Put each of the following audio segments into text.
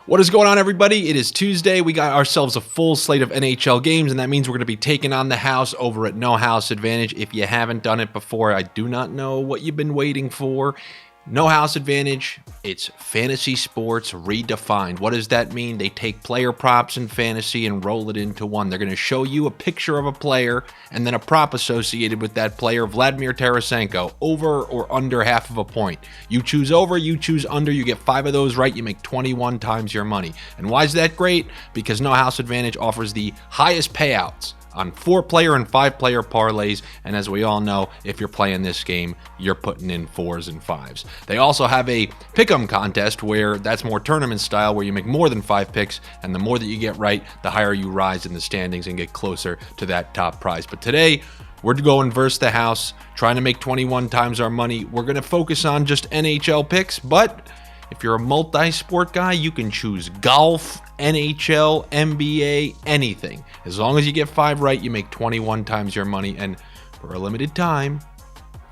What is going on, everybody? It is Tuesday. We got ourselves a full slate of NHL games, and that means we're going to be taking on the house over at No House Advantage. If you haven't done it before, I do not know what you've been waiting for. No House Advantage, it's fantasy sports redefined. What does that mean? They take player props in fantasy and roll it into one. They're going to show you a picture of a player and then a prop associated with that player. Vladimir Tarasenko, over or under half of a point. You choose over, you choose under, you get 5 of those right, you make 21 times your money. And why is that great? Because No House Advantage offers the highest payouts on 4-player and 5-player parlays, and as we all know, if you're playing this game, you're putting in 4s and 5s. They also have a pick'em contest where that's more tournament style, where you make more than 5 picks, and the more that you get right, the higher you rise in the standings and get closer to that top prize. But today, we're going versus the house, trying to make 21 times our money. We're going to focus on just NHL picks, but if you're a multi-sport guy, you can choose golf, NHL, NBA, anything. As long as you get 5 right, you make 21 times your money. And for a limited time,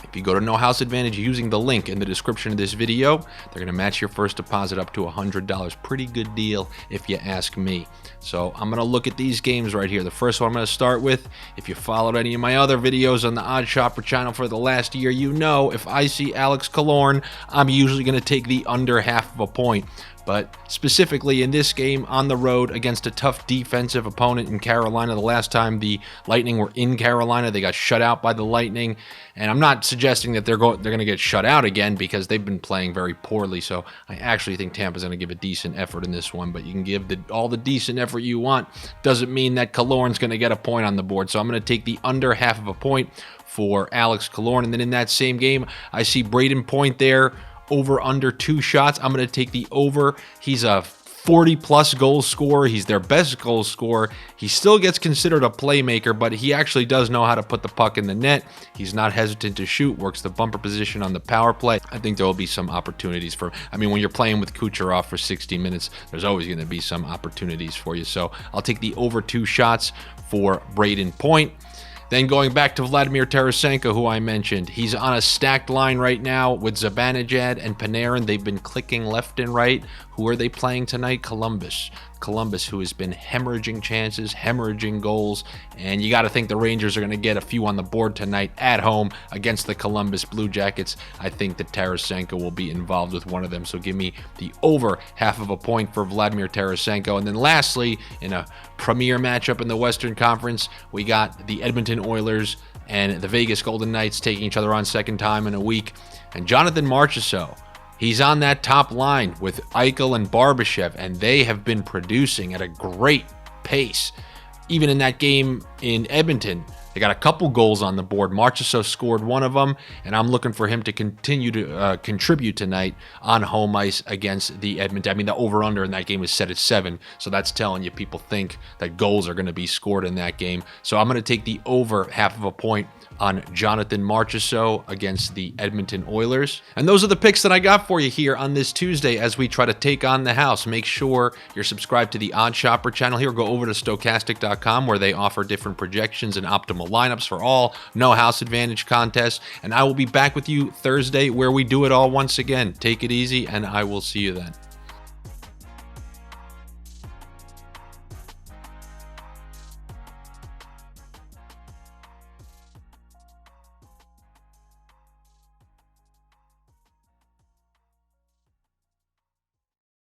if you go to No House Advantage using the link in the description of this video, they're going to match your first deposit up to $100. Pretty good deal if you ask me. So I'm going to look at these games right here. The first one I'm going to start with, if you followed any of my other videos on the Odd Shopper channel for the last year, you know if I see Alex Killorn, I'm usually going to take the under half of a point. But specifically in this game on the road against a tough defensive opponent in Carolina, the last time the Lightning were in Carolina, they got shut out by the Lightning. And I'm not suggesting that they're going to get shut out again because they've been playing very poorly. So I actually think Tampa's going to give a decent effort in this one. But you can give all the decent effort you want. Doesn't mean that Killorn's going to get a point on the board. So I'm going to take the under half of a point for Alex Killorn. And then in that same game, I see Brayden point there. Over under 2 shots. I'm going to take the over. He's a 40-plus goal scorer. He's their best goal scorer. He still gets considered a playmaker, but he actually does know how to put the puck in the net. He's not hesitant to shoot, works the bumper position on the power play. I think there will be some opportunities for, when you're playing with Kucherov for 60 minutes, there's always going to be some opportunities for you. So I'll take the over 2 shots for Brayden point. Then going back to Vladimir Tarasenko, who I mentioned, he's on a stacked line right now with Zibanejad and Panarin. They've been clicking left and right. Who are they playing tonight? Columbus, who has been hemorrhaging chances, hemorrhaging goals, and you got to think the Rangers are going to get a few on the board tonight at home against the Columbus Blue Jackets. I think that Tarasenko will be involved with one of them, so give me the over half of a point for Vladimir Tarasenko. And then lastly, in a premier matchup in the Western Conference, we got the Edmonton Oilers and the Vegas Golden Knights taking each other on second time in a week, and Jonathan Marchessault, he's on that top line with Eichel and Barbashev, and they have been producing at a great pace. Even in that game in Edmonton, they got a couple goals on the board. Marchessault scored one of them, and I'm looking for him to continue to contribute tonight on home ice against the Edmonton. The over-under in that game was set at 7, so that's telling you people think that goals are going to be scored in that game. So I'm going to take the over half of a point on Jonathan Marchessault against the Edmonton Oilers. And those are the picks that I got for you here on this Tuesday as we try to take on the house. Make sure you're subscribed to the Odd Shopper channel here. Go over to Stokastic.com where they offer different projections and optimal lineups for all No House Advantage contests. And I will be back with you Thursday where we do it all once again. Take it easy, and I will see you then.